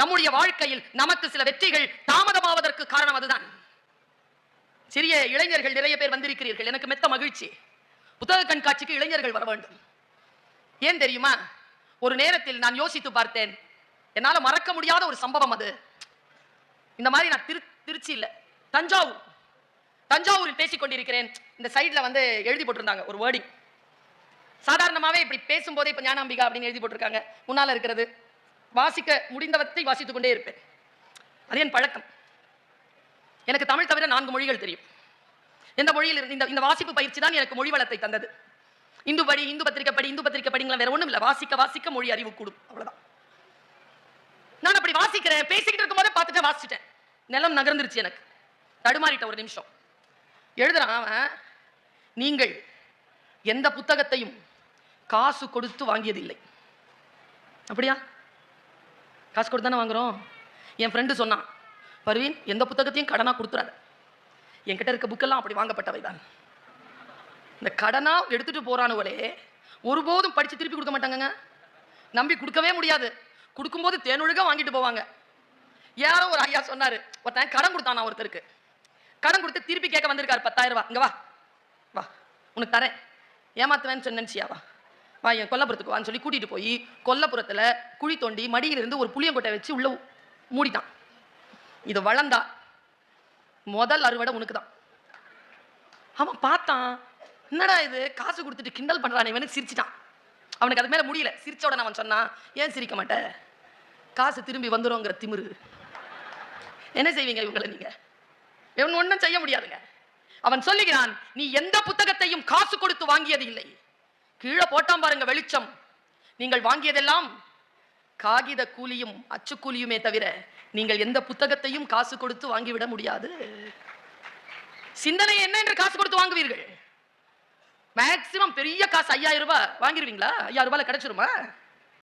நம்முடைய வாழ்க்கையில் நமக்கு சில வெற்றிகள் தாமதமாவதற்கு காரணம் அதுதான். சிறிய இளைஞர்கள் நிறைய பேர் வந்திருக்கிறீர்கள், எனக்கு மெத்த மகிழ்ச்சி. புத்தக கண்காட்சிக்கு இளைஞர்கள் வர வேண்டும். ஏன் தெரியுமா? ஒரு நேரத்தில் நான் யோசித்து பார்த்தேன், என்னால மறக்க முடியாத ஒரு சம்பவம் அது. இந்த மாதிரி நான் திருச்சி இல்ல தஞ்சாவூரில் பேசிக் கொண்டிருக்கிறேன். இந்த சைட்ல வந்து எழுதி போட்டிருந்தாங்க ஒரு வேர்டிங். சாதாரணமாவே இப்படி பேசும்போதே இப்ப ஞானாம்பிகா அப்படின்னு எழுதி போட்டிருக்காங்க. முன்னால இருக்கிறது வாசிக்க முடிந்தவற்றை வாசித்துக் கொண்டே இருப்பேன். அது என் பழக்கம். எனக்கு தமிழ் தவிர 4 மொழிகள் தெரியும். எந்த மொழியில் இருந்து இந்த வாசிப்பு பயிற்சி தான் எனக்கு மொழி வளத்தை தந்தது. இந்து படி, இந்து பத்திரிக்கை படிங்களா, வேற ஒண்ணும் இல்ல. வாசிக்க மொழி அறிவு கூடும், அவ்வளவுதான். நான் அப்படி வாசிக்கிறேன், பேசிக்கிட்டு இருக்கும் போதே பார்த்துட்டு வாசிச்சிட்டேன். நிலம் நகர்ந்துருச்சு, எனக்கு தடுமாறிட்ட ஒரு நிமிஷம். எழுதுறான் அவன், நீங்கள் எந்த புத்தகத்தையும் காசு கொடுத்து வாங்கியதில்லை. அப்படியா? காசு கொடுத்து தானே வாங்குறோம். என் ஃப்ரெண்டு சொன்னான், பர்வீன் எந்த புத்தகத்தையும் கடனா கொடுத்துறாத. என்கிட்ட இருக்க புக்கெல்லாம் அப்படி வாங்கப்பட்டவை தான். இந்த கடனா எடுத்துட்டு போறானுவலே ஒருபோதும் படிச்சு திருப்பி கொடுக்க மாட்டாங்க. நம்பி கொடுக்கவே முடியாது. கொடுக்கும்போது தேனொழுக வாங்கிட்டு போவாங்க. யாரோ ஒரு ஐயா சொன்னாரு, ஒருத்தன் கடன் கொடுத்தானா ஒருத்தருக்கு. கடன் கொடுத்து திருப்பி கேட்க வந்திருக்காரு 10,000 ரூபாய். இங்க வா வா உனக்கு தரேன், ஏமாத்துவேன்னு சொன்னேன்ச்சியா, வா வா என் கொல்லப்புறத்துக்கு வான்னு சொல்லி கூட்டிட்டு போய் கொல்லப்புறத்துல குழி தோண்டி மடியிலிருந்து ஒரு புளியங்கொட்டை வச்சு உள்ள மூடிட்டான். இது வளர்ந்தா முதல் அறுவடை உனக்கு தான். அவன் பார்த்தான், என்னடா இது காசு கொடுத்துட்டு கிண்டல் பண்றான் இவனுக்கு. சிரிச்சிட்டான். அவனுக்கு அது மேல முடியல. சிரிச்ச உடனே அவன் சொன்னான், ஏன் சிரிக்க மாட்ட, காசு திரும்பி வந்துருங்கிற திமிரு. என்ன செய்வீங்க இவங்களை நீங்க? இவன் ஒன்னும் செய்ய முடியாதுங்க. அவன் சொல்லுகிறான், நீ எந்த புத்தகத்தையும் காசு கொடுத்து வாங்கியது இல்லை. கீழே போட்டான் பாருங்க வெளிச்சம். நீங்கள் வாங்கியதெல்லாம் காகித கூலியும் அச்சு கூலியுமே தவிர நீங்கள் எந்த புத்தகத்தையும் காசு கொடுத்து வாங்கிவிட முடியாது. சிந்தனை என்ன என்று காசு கொடுத்து வாங்குவீர்கள்? மேக்சிமம் பெரிய காசு 5000 ரூபாய் வாங்கிருவீங்களா? 5000 ரூபாய் கிடைச்சிருமா?